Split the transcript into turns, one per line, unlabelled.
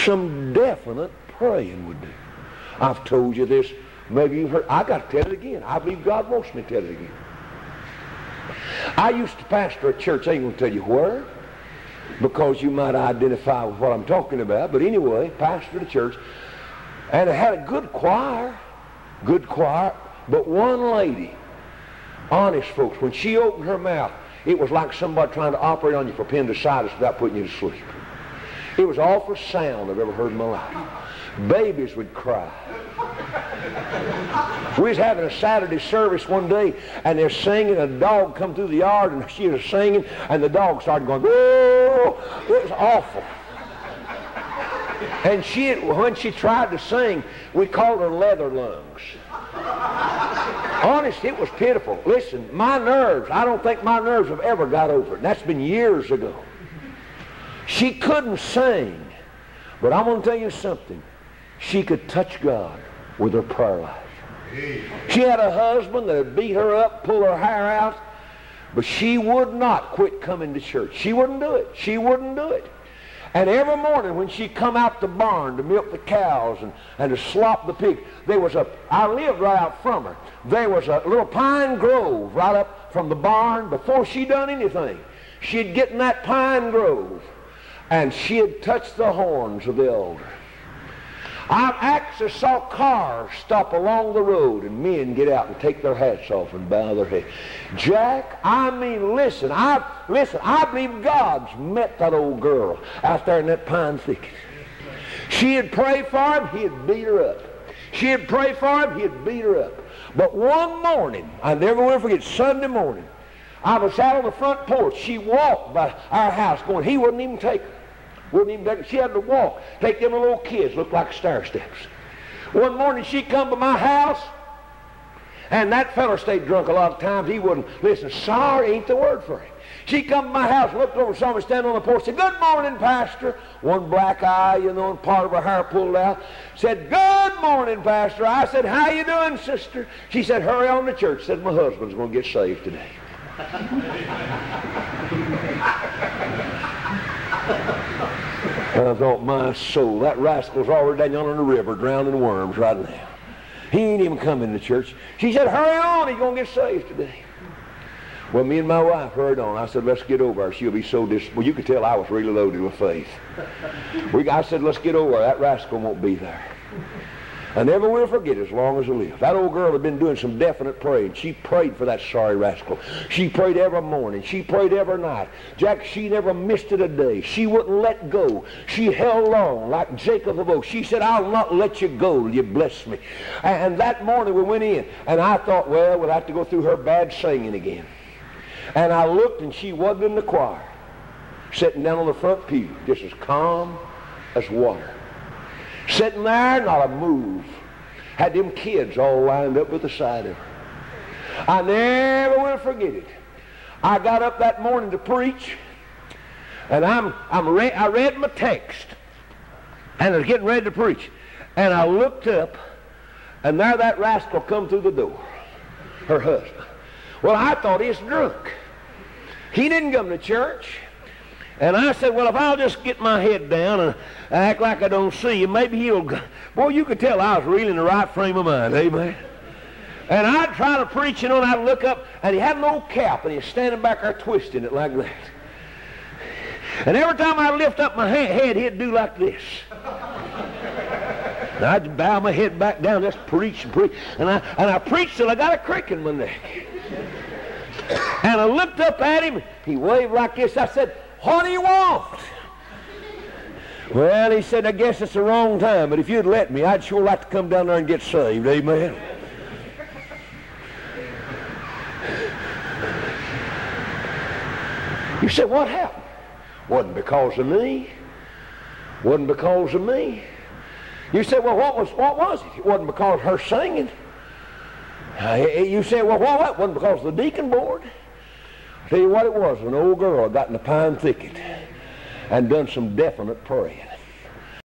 some definite praying would do. I've told you this. Maybe you've heard. I got to tell it again. I believe God wants me to tell it again. I used to pastor a church. I ain't going to tell you where, because you might identify with what I'm talking about. But anyway, pastored a church, and it had a good choir. But one lady, honest folks, when she opened her mouth, it was like somebody trying to operate on you for appendicitis without putting you to sleep. It was the awfulest sound I've ever heard in my life. Babies would cry. We was having a Saturday service one day, and they're singing, and a dog come through the yard, and she was singing, and the dog started going, whoa! It was awful. And when she tried to sing, we called her leather lungs. Honest, it was pitiful. Listen, my nerves, I don't think my nerves have ever got over it. And that's been years ago. She couldn't sing, but I'm going to tell you something. She could touch God with her prayer life. She had a husband that would beat her up, pull her hair out, but she would not quit coming to church. She wouldn't do it. She wouldn't do it. And every morning when she come out the barn to milk the cows and to slop the pig, I lived right out from her. There was a little pine grove right up from the barn. Before she done anything, she'd get in that pine grove and she'd touch the horns of the altar. I actually saw cars stop along the road and men get out and take their hats off and bow their head. Jack, I mean, listen, I believe God's met that old girl out there in that pine thicket. She'd pray for him, he'd beat her up. She'd pray for him, he'd beat her up. But one morning, I never will forget, Sunday morning, I was out on the front porch. She walked by our house going, he wouldn't even take her. She had to walk. Take them little kids, looked like stair steps. One morning she come to my house, and that fellow stayed drunk a lot of times. He wouldn't listen. Sorry ain't the word for him. She come to my house, looked over, saw me standing on the porch, said, good morning, Pastor. One black eye, and part of her hair pulled out. Said, good morning, Pastor. I said, how you doing, sister? She said, hurry on to church. Said, my husband's going to get saved today. I thought, my soul, that rascal's already down yonder in the river drowning worms right now. He ain't even coming to church. She said, hurry on, he's going to get saved today. Well, me and my wife hurried on. I said, let's get over her. She'll be so disappointed. Well, you could tell I was really loaded with faith. I said, let's get over her. That rascal won't be there. I never will forget it as long as I live. That old girl had been doing some definite praying. She prayed for that sorry rascal. She prayed every morning. She prayed every night. Jack, she never missed it a day. She wouldn't let go. She held on like Jacob of old. She said, I'll not let you go till you bless me. And that morning we went in, and I thought, well, we'll have to go through her bad singing again. And I looked, and she wasn't in the choir, sitting down on the front pew, just as calm as water. Sitting there, not a move. Had them kids all lined up at the side of her. I never will forget it. I got up that morning to preach, and I read my text, and I was getting ready to preach. And I looked up, and there that rascal come through the door, her husband. Well, I thought he was drunk. He didn't come to church. And I said, well, if I'll just get my head down and act like I don't see you, maybe he'll go. Boy, you could tell I was really in the right frame of mind, amen. And I'd try to preach, and I'd look up, and he had an old cap, and he was standing back there twisting it like that. And every time I'd lift up my head, he'd do like this. And I'd bow my head back down, just preach and preach. And I preached till I got a crick in my neck. And I looked up at him, he waved like this. I said, what do you want? Well, he said, I guess it's the wrong time, but if you'd let me, I'd sure like to come down there and get saved, amen. You said, what happened? Wasn't because of me. Wasn't because of me. You said, well, what was it? It wasn't because of her singing. You said, well, what? It wasn't because of the deacon board. I'll tell you what it was. An old girl got in the pine thicket and done some definite praying.